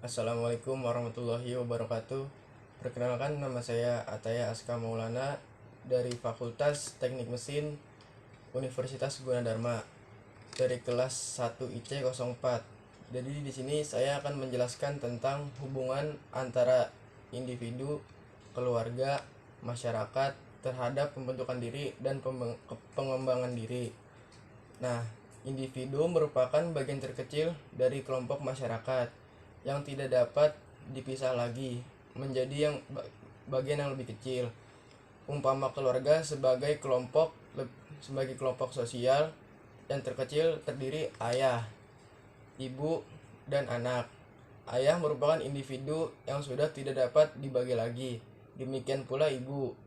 Assalamualaikum warahmatullahi wabarakatuh. Perkenalkan, nama saya Ataya Aska Maulana dari Fakultas Teknik Mesin Universitas Gunadarma dari kelas 1 IC04. Jadi di sini saya akan menjelaskan tentang hubungan antara individu, keluarga, masyarakat terhadap pembentukan diri dan pengembangan diri. Nah, individu merupakan bagian terkecil dari kelompok masyarakat yang tidak dapat dipisah lagi menjadi bagian yang lebih kecil. Umpama keluarga sebagai kelompok sosial yang terkecil terdiri ayah, ibu, dan anak. Ayah merupakan individu yang sudah tidak dapat dibagi lagi. Demikian pula ibu.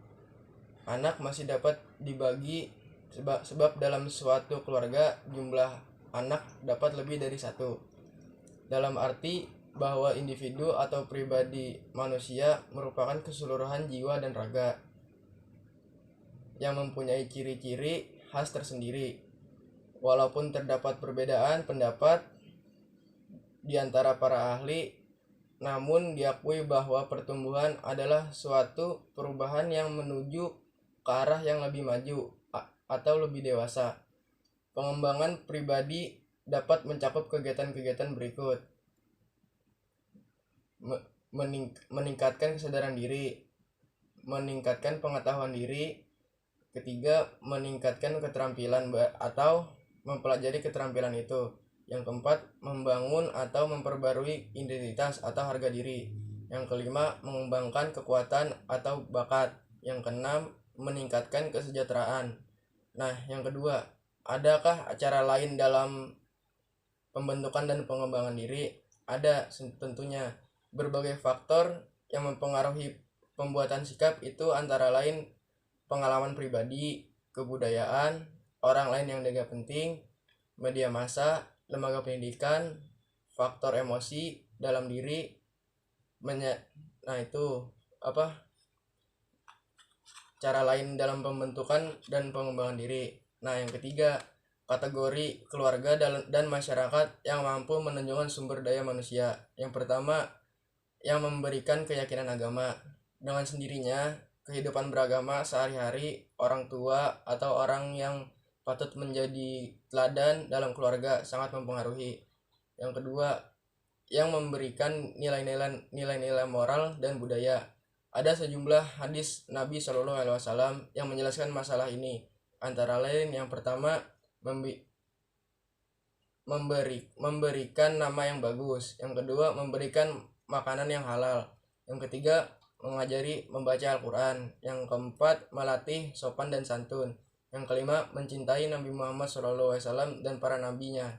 Anak masih dapat dibagi sebab dalam suatu keluarga jumlah anak dapat lebih dari satu. Dalam arti bahwa individu atau pribadi manusia merupakan keseluruhan jiwa dan raga yang mempunyai ciri-ciri khas tersendiri. Walaupun terdapat perbedaan pendapat di antara para ahli, namun diakui bahwa pertumbuhan adalah suatu perubahan yang menuju ke arah yang lebih maju atau lebih dewasa. Pengembangan pribadi dapat mencakup kegiatan-kegiatan berikut: meningkatkan kesadaran diri, meningkatkan pengetahuan diri. Ketiga, meningkatkan keterampilan atau mempelajari keterampilan itu. Yang keempat, membangun atau memperbarui identitas atau harga diri. Yang kelima, mengembangkan kekuatan atau bakat. Yang keenam, meningkatkan kesejahteraan. Nah, yang kedua, adakah cara lain dalam pembentukan dan pengembangan diri? Ada, tentunya. Berbagai faktor yang mempengaruhi pembuatan sikap itu antara lain pengalaman pribadi, kebudayaan, orang lain yang dianggap penting, media massa, lembaga pendidikan, faktor emosi dalam diri. Nah, itu apa cara lain dalam pembentukan dan pengembangan diri. Nah, yang ketiga, kategori keluarga dan masyarakat yang mampu menunjukkan sumber daya manusia. Yang pertama, yang memberikan keyakinan agama. Dengan sendirinya, kehidupan beragama sehari-hari, orang tua atau orang yang patut menjadi teladan dalam keluarga sangat mempengaruhi. Yang kedua, yang memberikan nilai-nilai moral dan budaya. Ada sejumlah hadis Nabi Shallallahu Alaihi Wasallam yang menjelaskan masalah ini. Antara lain, yang pertama, memberikan nama yang bagus. Yang kedua, memberikan makanan yang halal. Yang ketiga, mengajari membaca Al-Quran. Yang keempat, melatih sopan dan santun. Yang kelima, mencintai Nabi Muhammad SAW dan para nabinya.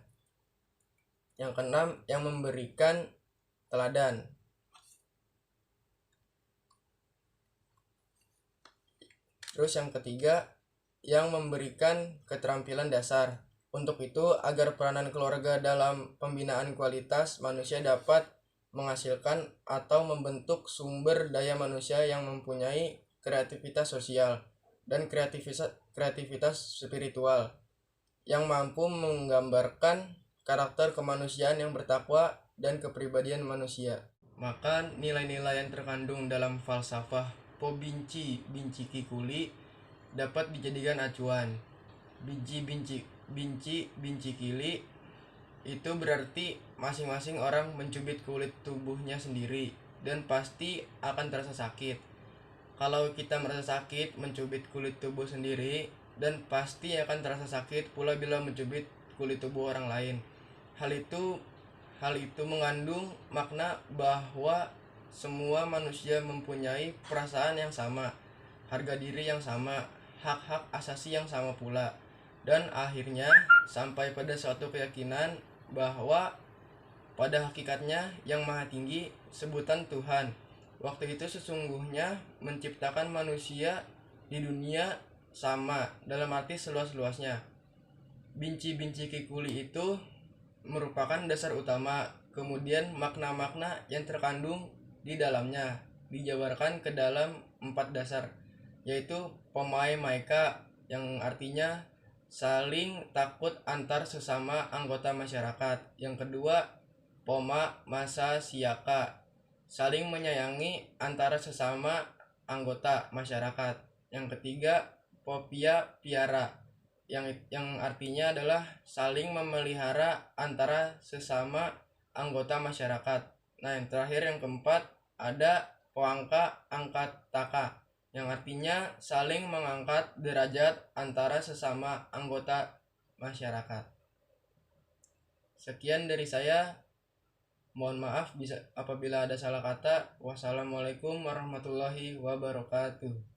Yang keenam, yang memberikan teladan. Terus yang ketiga, yang memberikan keterampilan dasar. Untuk itu, agar peranan keluarga dalam pembinaan kualitas manusia dapat menghasilkan atau membentuk sumber daya manusia yang mempunyai kreativitas sosial dan kreativitas spiritual yang mampu menggambarkan karakter kemanusiaan yang bertakwa dan kepribadian manusia. Maka nilai-nilai yang terkandung dalam falsafah Po Binci Kikuli dapat dijadikan acuan. Binci Kili itu berarti masing-masing orang mencubit kulit tubuhnya sendiri dan pasti akan terasa sakit. Kalau kita merasa sakit mencubit kulit tubuh sendiri, dan pasti akan terasa sakit pula bila mencubit kulit tubuh orang lain. Hal itu mengandung makna bahwa semua manusia mempunyai perasaan yang sama, harga diri yang sama, hak-hak asasi yang sama pula, dan akhirnya sampai pada suatu keyakinan bahwa pada hakikatnya yang maha tinggi, sebutan Tuhan, waktu itu sesungguhnya menciptakan manusia di dunia sama dalam arti seluas-luasnya. Binci Kikuli itu merupakan dasar utama, kemudian makna-makna yang terkandung di dalamnya dijabarkan ke dalam 4 dasar, yaitu Pemai Maika, yang artinya saling takut antar sesama anggota masyarakat. Yang kedua, Poma masa siaka, saling menyayangi antara sesama anggota masyarakat. Yang ketiga, popia piara, yang artinya adalah saling memelihara antara sesama anggota masyarakat. Nah, yang terakhir yang keempat ada poangka angkat taka, yang artinya saling mengangkat derajat antara sesama anggota masyarakat. Sekian dari saya. Mohon maaf apabila ada salah kata. Wassalamualaikum warahmatullahi wabarakatuh.